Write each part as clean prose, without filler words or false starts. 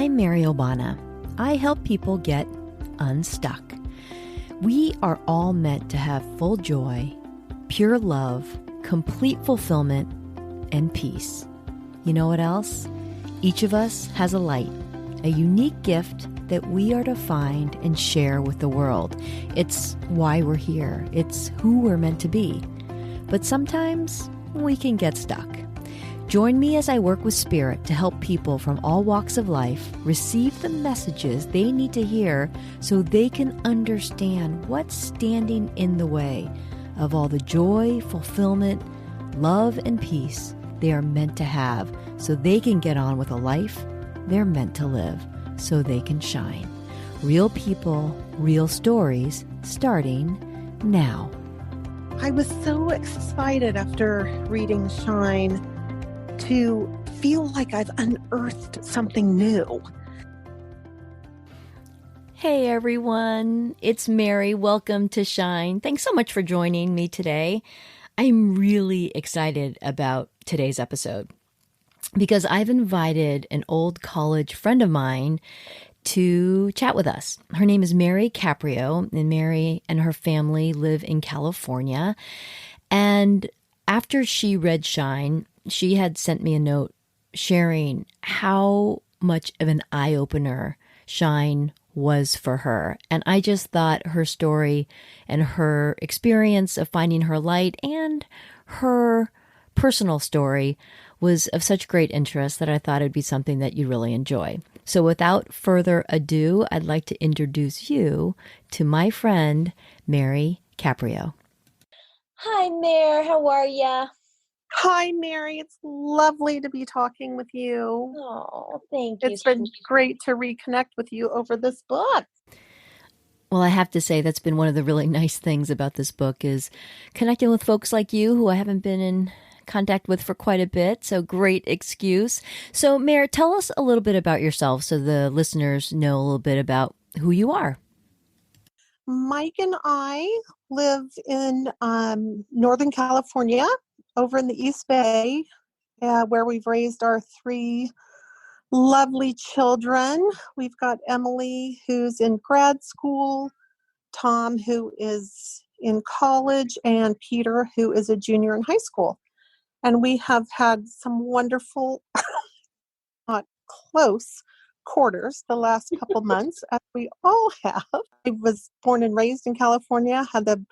I'm Mary Obana. I help people get unstuck. We are all meant to have full joy, pure love, complete fulfillment, and peace. You know what else? Each of us has a light, a unique gift that we are to find and share with the world. It's why we're here. It's who we're meant to be. But sometimes we can get stuck. Join me as I work with Spirit to help people from all walks of life receive the messages they need to hear so they can understand what's standing in the way of all the joy, fulfillment, love, and peace they are meant to have so they can get on with a life they're meant to live so they can shine. Real people, real stories, starting now. I was so excited after reading Shine to feel like I've unearthed something new. Hey everyone, it's Mary. Welcome to Shine. Thanks so much for joining me today. I'm really excited about today's episode because I've invited an old college friend of mine to chat with us. Her name is Mary Caprio, and Mary and her family live in California. And after she read Shine, she had sent me a note sharing how much of an eye-opener Shine was for her. And I just thought her story and her experience of finding her light and her personal story was of such great interest that I thought it'd be something that you'd really enjoy. So without further ado, I'd like to introduce you to my friend, Mary Caprio. Hi, Mare. How are ya? Hi, Mary. It's lovely to be talking with you. Oh, thank you. It's been great to reconnect with you over this book. Well, I have to say that's been one of the really nice things about this book is connecting with folks like you who I haven't been in contact with for quite a bit. So great excuse. So Mare, tell us a little bit about yourself so the listeners know a little bit about who you are. Mike and I live in Northern California, over in the East Bay, where we've raised our three lovely children. We've got Emily, who's in grad school, Tom, who is in college, and Peter, who is a junior in high school. And we have had some wonderful, not close quarters the last couple months, as we all have. I was born and raised in California, had the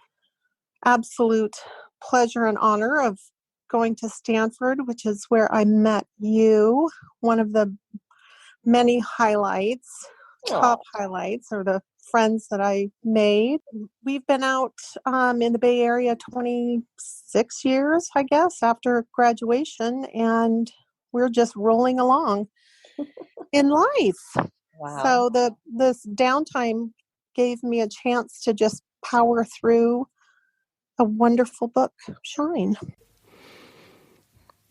absolute pleasure and honor of going to Stanford, which is where I met you. One of the many highlights, top highlights, are the friends that I made. We've been out in the Bay Area 26 years, I guess, after graduation, and we're just rolling along in life. Wow. So this downtime gave me a chance to just power through a wonderful book, Shine.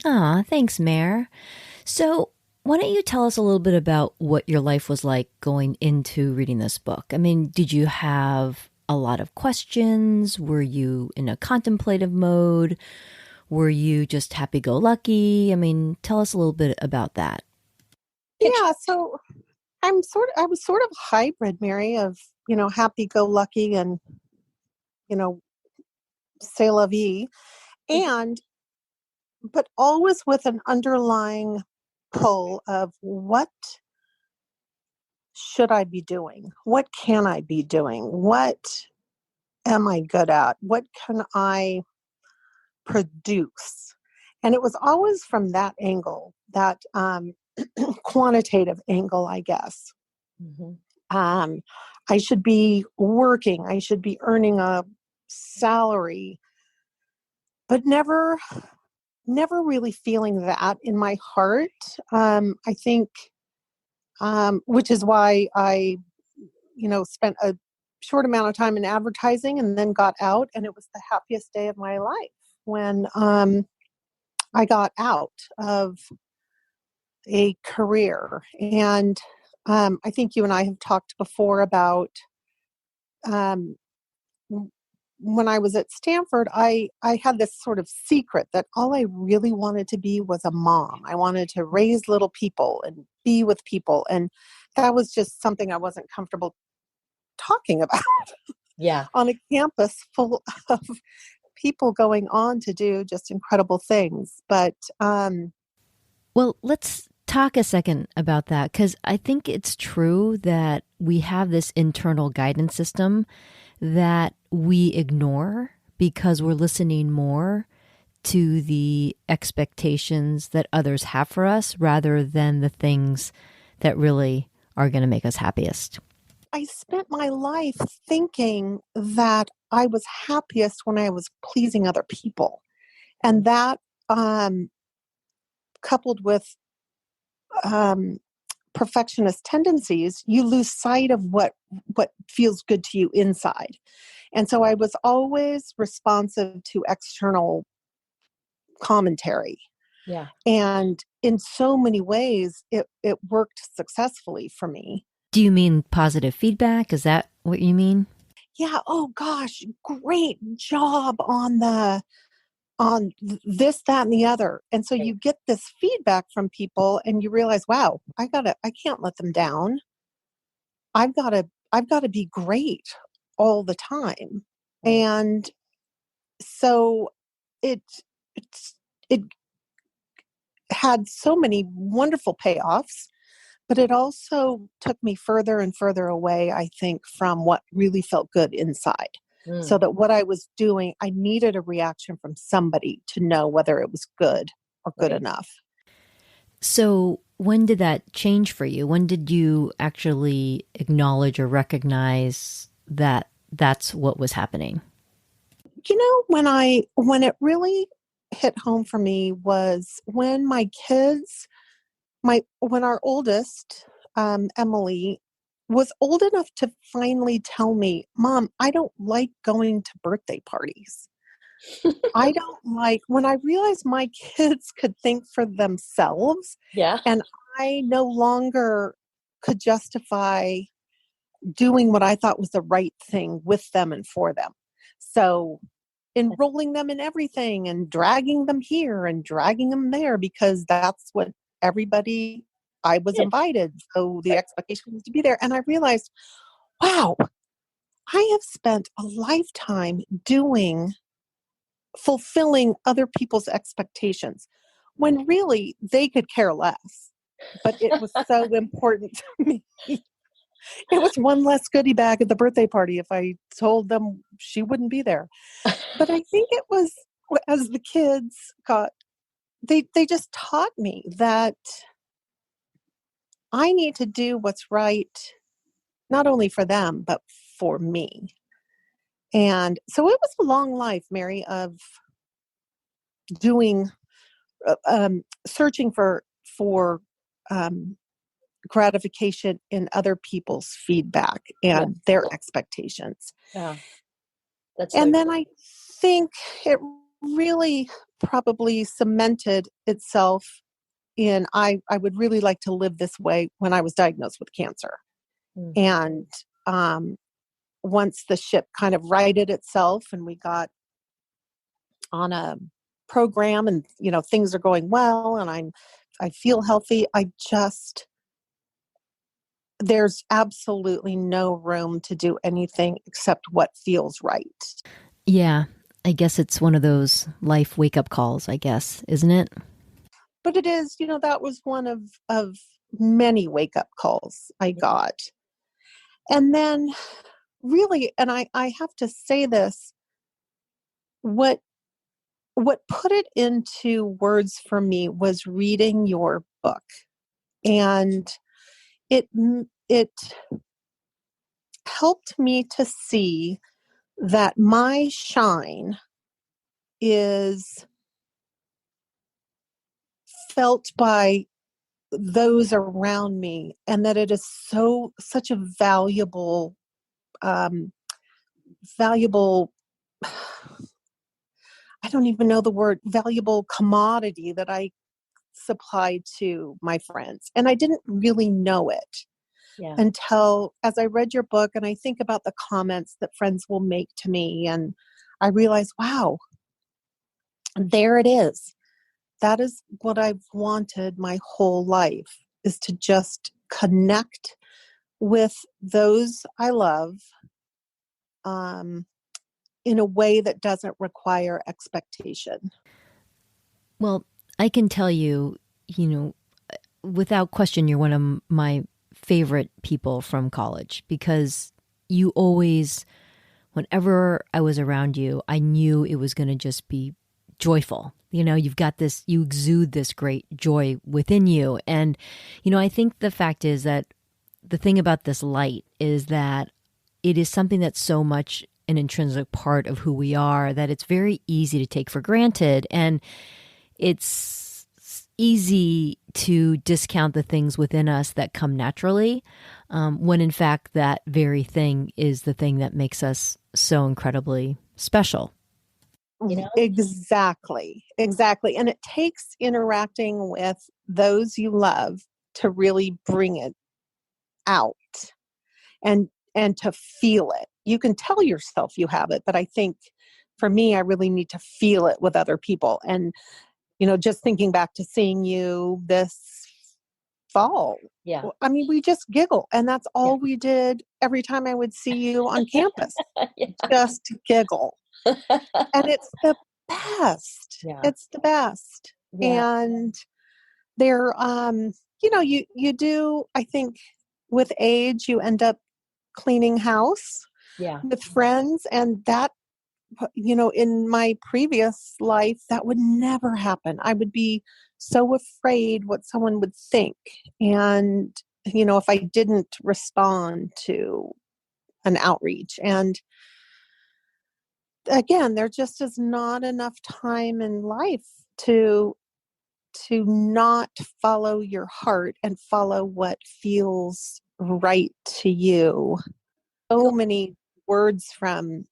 Thanks, Mare. So why don't you tell us a little bit about what your life was like going into reading this book? I mean, did you have a lot of questions? Were you in a contemplative mode? Were you just happy-go-lucky? I mean, tell us a little bit about that. Yeah, so I was sort of a hybrid, Mary, of, happy-go-lucky and, c'est la vie, but always with an underlying pull of what should I be doing? What can I be doing? What am I good at? What can I produce? And it was always from that angle, that quantitative angle, I guess. Mm-hmm. I should be working. I should be earning a salary, but never really feeling that in my heart. I think, which is why I, spent a short amount of time in advertising and then got out, and it was the happiest day of my life when I got out of a career. And I think you and I have talked before about when I was at Stanford, I had this sort of secret that all I really wanted to be was a mom. I wanted to raise little people and be with people. And that was just something I wasn't comfortable talking about Yeah. on a campus full of people going on to do just incredible things. But Well, let's talk a second about that, because I think it's true that we have this internal guidance system that we ignore because we're listening more to the expectations that others have for us rather than the things that really are going to make us happiest. I spent my life thinking that I was happiest when I was pleasing other people. And that coupled with perfectionist tendencies, you lose sight of what feels good to you inside. And so I was always responsive to external commentary. Yeah. And in so many ways, it worked successfully for me. Do you mean positive feedback? Is that what you mean? Yeah. Oh gosh, great job on this, that, and the other. And so you get this feedback from people and you realize, wow, I can't let them down. I've got to be great all the time. Right. And so it had so many wonderful payoffs, but it also took me further and further away, I think, from what really felt good inside. So that what I was doing, I needed a reaction from somebody to know whether it was good or good enough. So when did that change for you? When did you actually acknowledge or recognize that that's what was happening? You know, when it really hit home for me was when my kids, when our oldest, Emily, was old enough to finally tell me, Mom, I don't like going to birthday parties. I don't like, when I realized my kids could think for themselves, Yeah. and I no longer could justify doing what I thought was the right thing with them and for them. So enrolling them in everything and dragging them here and dragging them there because that's what everybody, I was invited. So the expectation was to be there. And I realized, wow, I have spent a lifetime fulfilling other people's expectations when really they could care less. But it was so important to me. It was one less goodie bag at the birthday party if I told them she wouldn't be there. But I think it was as the kids they just taught me that I need to do what's right, not only for them, but for me. And so it was a long life, Mary, of doing, searching for gratification in other people's feedback and their expectations. Yeah. That's And then I think it really probably cemented itself in I would really like to live this way when I was diagnosed with cancer. And once the ship kind of righted itself and we got on a program and, things are going well and I feel healthy, there's absolutely no room to do anything except what feels right. Yeah, I guess it's one of those life wake-up calls, I guess, isn't it? But it is, that was one of many wake-up calls I got. And then really, and I have to say this, what put it into words for me was reading your book. And it helped me to see that my shine is felt by those around me and that it is such a valuable I don't even know the word, valuable commodity that I supplied to my friends. And I didn't really know it until as I read your book and I think about the comments that friends will make to me and I realized, wow, there it is. That is what I've wanted my whole life, is to just connect with those I love in a way that doesn't require expectation. Well, I can tell you, without question, you're one of my favorite people from college, because you always, whenever I was around you, I knew it was going to just be joyful. You've got this, you exude this great joy within you. And, I think the fact is that the thing about this light is that it is something that's so much an intrinsic part of who we are that it's very easy to take for granted. And it's easy to discount the things within us that come naturally, when in fact that very thing is the thing that makes us so incredibly special. Exactly. And it takes interacting with those you love to really bring it out and to feel it. You can tell yourself you have it, but I think for me, I really need to feel it with other people. And, just thinking back to seeing you this fall. Yeah. I mean, we just giggle, and that's all we did every time I would see you on campus. Just giggle. And it's the best. Yeah. It's the best. Yeah. And there, you do, I think with age, you end up cleaning house with friends, and that, in my previous life, that would never happen. I would be so afraid what someone would think. And, if I didn't respond to an outreach. And again, there just is not enough time in life to not follow your heart and follow what feels right to you. So many words from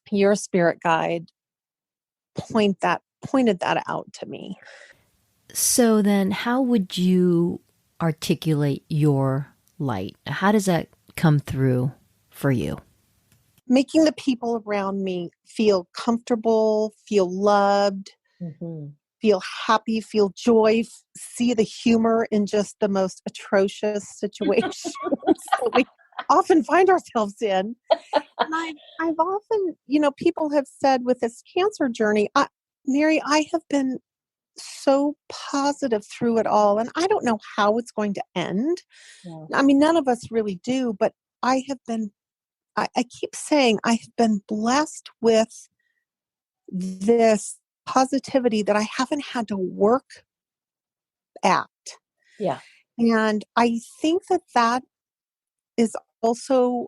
your spirit guide pointed that out to me. So then how would you articulate your light? How does that come through for you? Making the people around me feel comfortable, feel loved, feel happy, feel joy, see the humor in just the most atrocious situations that we often find ourselves in. And I've often, people have said with this cancer journey, Mary, I have been so positive through it all. And I don't know how it's going to end. Yeah. I mean, none of us really do, but I keep saying I have been blessed with this positivity that I haven't had to work at. Yeah. And I think that is also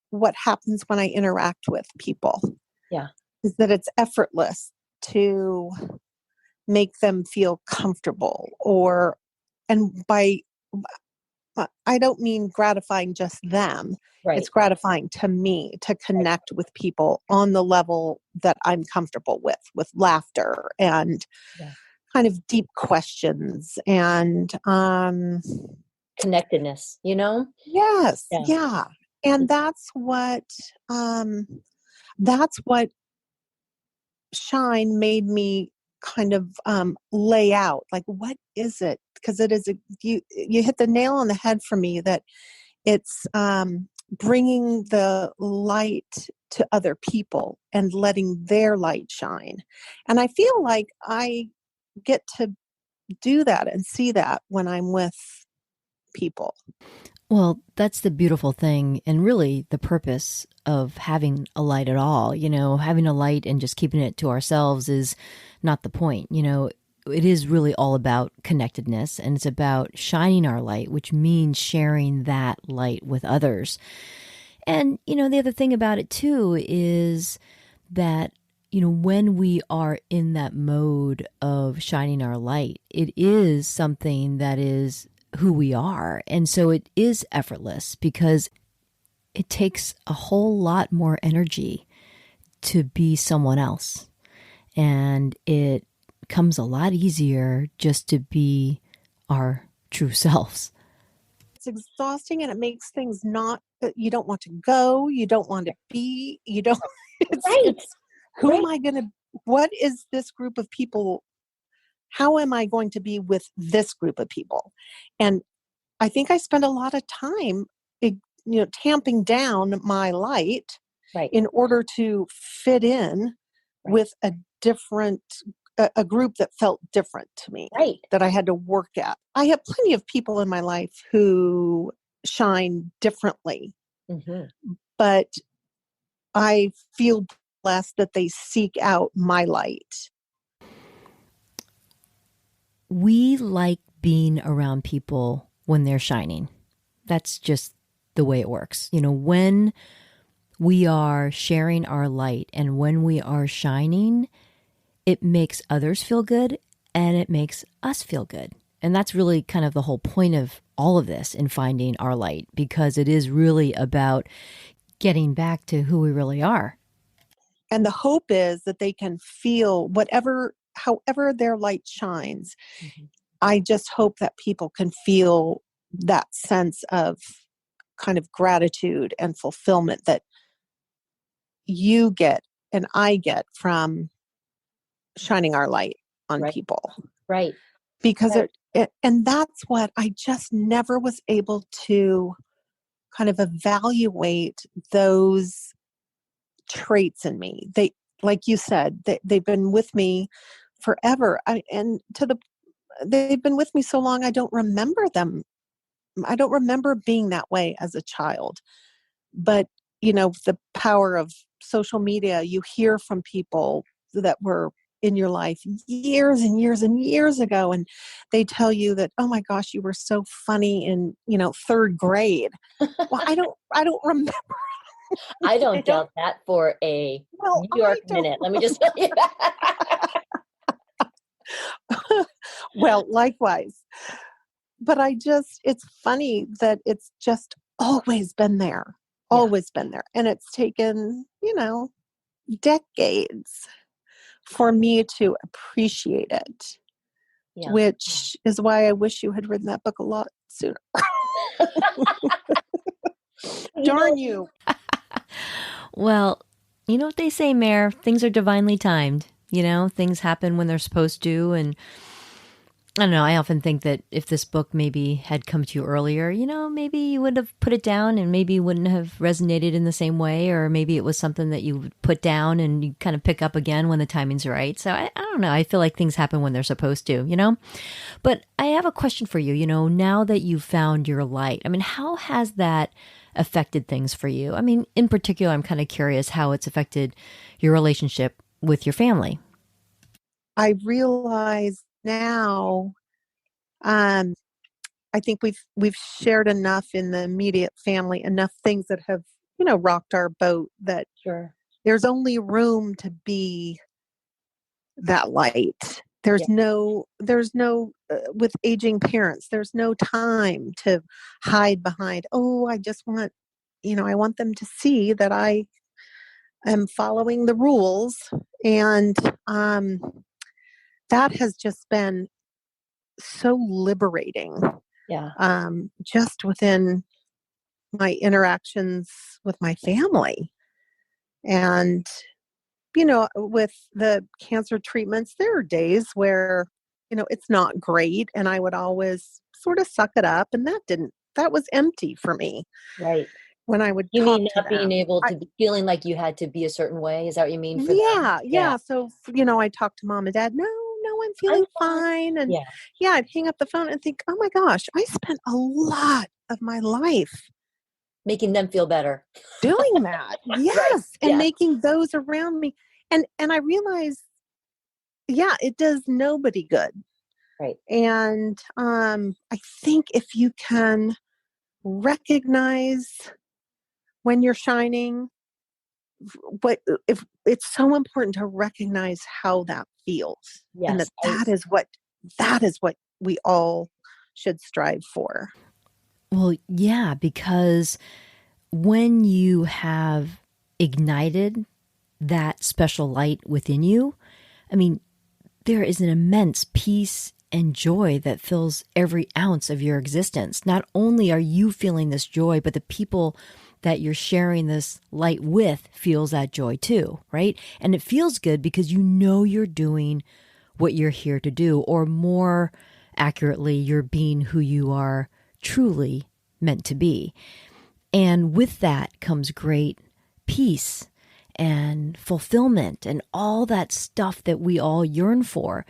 what happens when I interact with people. Yeah. Is that it's effortless to make them feel comfortable, I don't mean gratifying just them. Right. It's gratifying to me to connect with people on the level that I'm comfortable with laughter and kind of deep questions and connectedness, Yes. Yeah. And that's what Shine made me kind of lay out, like, what is it? Because it is you hit the nail on the head for me, that it's bringing the light to other people and letting their light shine. And I feel like I get to do that and see that when I'm with people. Well, that's the beautiful thing, and really the purpose of having a light at all. Having a light and just keeping it to ourselves is not the point. It is really all about connectedness, and it's about shining our light, which means sharing that light with others. And, the other thing about it too is that, when we are in that mode of shining our light, it is something that is who we are. And so it is effortless, because it takes a whole lot more energy to be someone else. And it comes a lot easier just to be our true selves. It's exhausting, and it makes things you don't want to go, you don't want to be, you don't. Right. Who am I going to, what is this group of people? How am I going to be with this group of people? And I think I spend a lot of time, tamping down my light in order to fit in with a different, a group that felt different to me, that I had to work at. I have plenty of people in my life who shine differently, but I feel blessed that they seek out my light. We like being around people when they're shining. That's just the way it works. When we are sharing our light and when we are shining, it makes others feel good and it makes us feel good. And that's really kind of the whole point of all of this in finding our light, because it is really about getting back to who we really are. And the hope is that they can feel however their light shines. I just hope that people can feel that sense of kind of gratitude and fulfillment that you get and I get from shining our light on people. Right. Because and that's what I just never was able to kind of evaluate those traits in me. They, like you said, they've been with me forever. They've been with me so long, I don't remember them. I don't remember being that way as a child. But, the power of social media, you hear from people that were in your life years and years and years ago, and they tell you that, oh my gosh, you were so funny in, third grade. Well, I don't remember. I don't doubt that for a New York minute. Let me just tell you that. Well, likewise. But it's funny that it's just always been there. Always been there. And it's taken, decades for me to appreciate it, which is why I wish you had written that book a lot sooner. Darn you. Well, you know what they say, Mare, things are divinely timed. Things happen when they're supposed to. And I don't know, I often think that if this book maybe had come to you earlier, maybe you would have put it down and maybe wouldn't have resonated in the same way, or maybe it was something that you would put down and you kind of pick up again when the timing's right. So I don't know, I feel like things happen when they're supposed to, But I have a question for you, now that you've found your light, how has that affected things for you? In particular, I'm kind of curious how it's affected your relationship with your family. I realize now, I think we've shared enough in the immediate family, enough things that have, rocked our boat, that there's only room to be that light. There's no, with aging parents, there's no time to hide behind, I just want, I want them to see that I am following the rules. And, that has just been so liberating. Just within my interactions with my family. And, with the cancer treatments, there are days where, it's not great. And I would always sort of suck it up. And that was empty for me. Right. When I would You talk mean to not being them. able to be feeling like you had to be a certain way? Is that what you mean for them? Yeah. So, I talked to mom and dad. No, I'm feeling fine. And I'd hang up the phone and think, oh my gosh, I spent a lot of my life making them feel better. Doing that. Yes. And making those around me. And I realized, it does nobody good. Right. And I think if you can recognize when you're shining, if it's so important to recognize how that feels. Yes. And that is what we all should strive for. Well, yeah, because when you have ignited that special light within you, there is an immense peace and joy that fills every ounce of your existence. Not only are you feeling this joy, but the people that you're sharing this light with feels that joy too, right? And it feels good because you know you're doing what you're here to do, or more accurately, you're being who you are truly meant to be. And with that comes great peace and fulfillment, and all that stuff that we all yearn for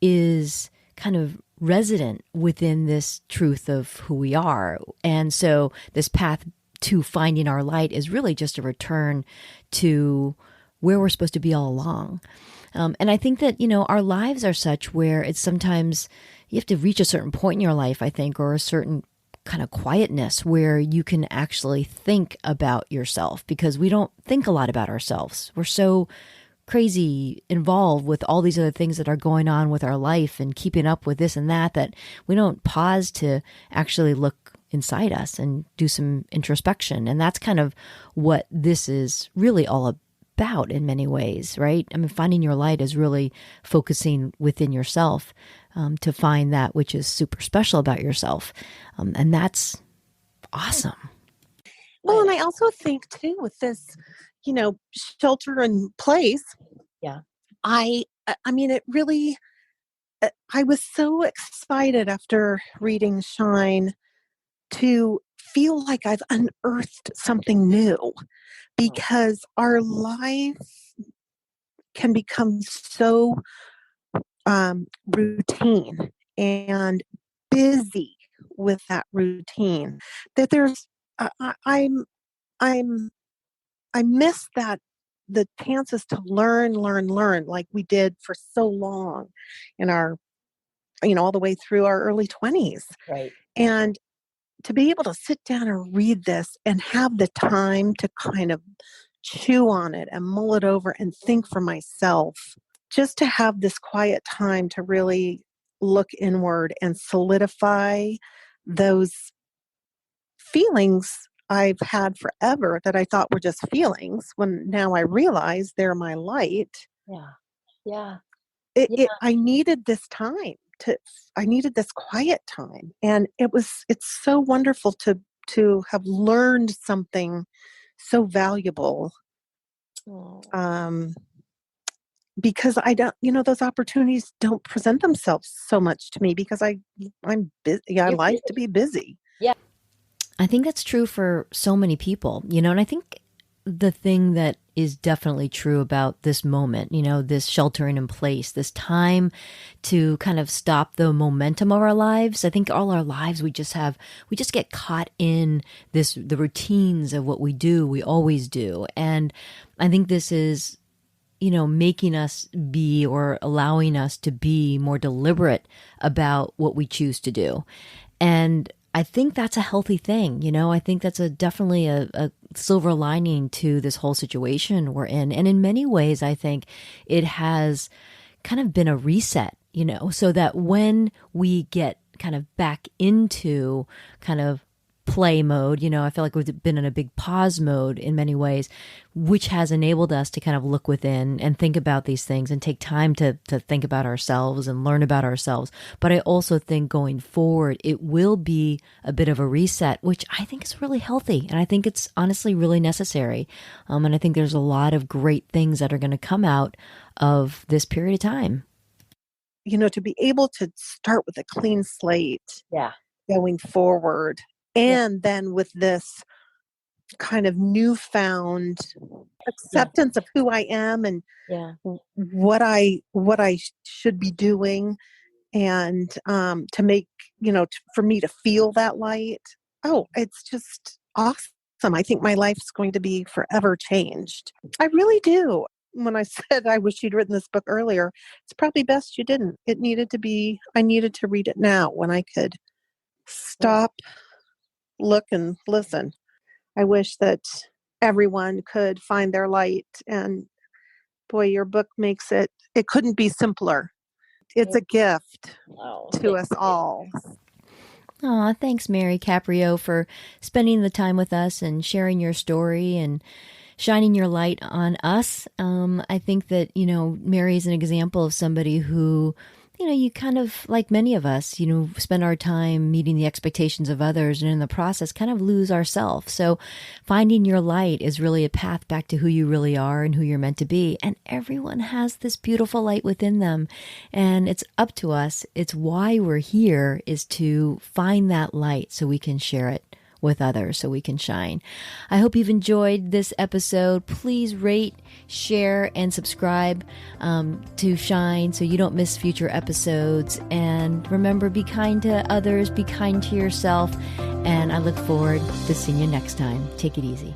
is kind of resident within this truth of who we are. And so this path to finding our light is really just a return to where we're supposed to be all along. And I think that, our lives are such where it's sometimes you have to reach a certain point in your life, I think, or a certain kind of quietness where you can actually think about yourself, because we don't think a lot about ourselves. We're so crazy involved with all these other things that are going on with our life and keeping up with this and that we don't pause to actually look inside us and do some introspection. And that's kind of what this is really all about in many ways, right? I mean, finding your light is really focusing within yourself to find that which is super special about yourself. And that's awesome. Well, and I also think too, with this, shelter in place. Yeah. I mean, it really, I was so excited after reading Shine to feel like I've unearthed something new, because our life can become so routine and busy with that routine that there's I miss that, the chances to learn like we did for so long in our, all the way through our early 20s. Right. And to be able to sit down and read this and have the time to kind of chew on it and mull it over and think for myself, just to have this quiet time to really look inward and solidify those feelings I've had forever that I thought were just feelings, when now I realize they're my light. Yeah. Yeah. I needed this time I needed this quiet time. And it's so wonderful to have learned something so valuable. Because I don't, those opportunities don't present themselves so much to me, because I'm busy. I like to be busy. Yeah. I think that's true for so many people, and I think the thing that is definitely true about this moment, this sheltering in place, this time to kind of stop the momentum of our lives. I think all our lives we just get caught in the routines of what we do, we always do. And I think this is, making us be, or allowing us to be more deliberate about what we choose to do. And I think that's a healthy thing. I think that's definitely a silver lining to this whole situation we're in. And in many ways, I think it has kind of been a reset, so that when we get kind of back into kind of play mode, I feel like we've been in a big pause mode in many ways, which has enabled us to kind of look within and think about these things and take time to think about ourselves and learn about ourselves. But I also think going forward, it will be a bit of a reset, which I think is really healthy. And I think it's honestly really necessary. And I think there's a lot of great things that are going to come out of this period of time. To be able to start with a clean slate, going forward. And then with this kind of newfound acceptance of who I am and what I should be doing, and to make, for me to feel that light. Oh, it's just awesome. I think my life's going to be forever changed. I really do. When I said I wish you'd written this book earlier, it's probably best you didn't. I needed to read it now when I could stop, look, and listen. I wish that everyone could find their light, and boy, your book makes it couldn't be simpler. It's a gift to us all. Aw, thanks, Mary Caprio, for spending the time with us and sharing your story and shining your light on us. I think that, Mary is an example of somebody who you kind of, like many of us, spend our time meeting the expectations of others, and in the process kind of lose ourselves. So finding your light is really a path back to who you really are and who you're meant to be. And everyone has this beautiful light within them. And it's up to us. It's why we're here, is to find that light so we can share it with others, so we can shine. I hope you've enjoyed this episode. Please rate, share, and subscribe to Shine so you don't miss future episodes. And remember, be kind to others, be kind to yourself. And I look forward to seeing you next time. Take it easy.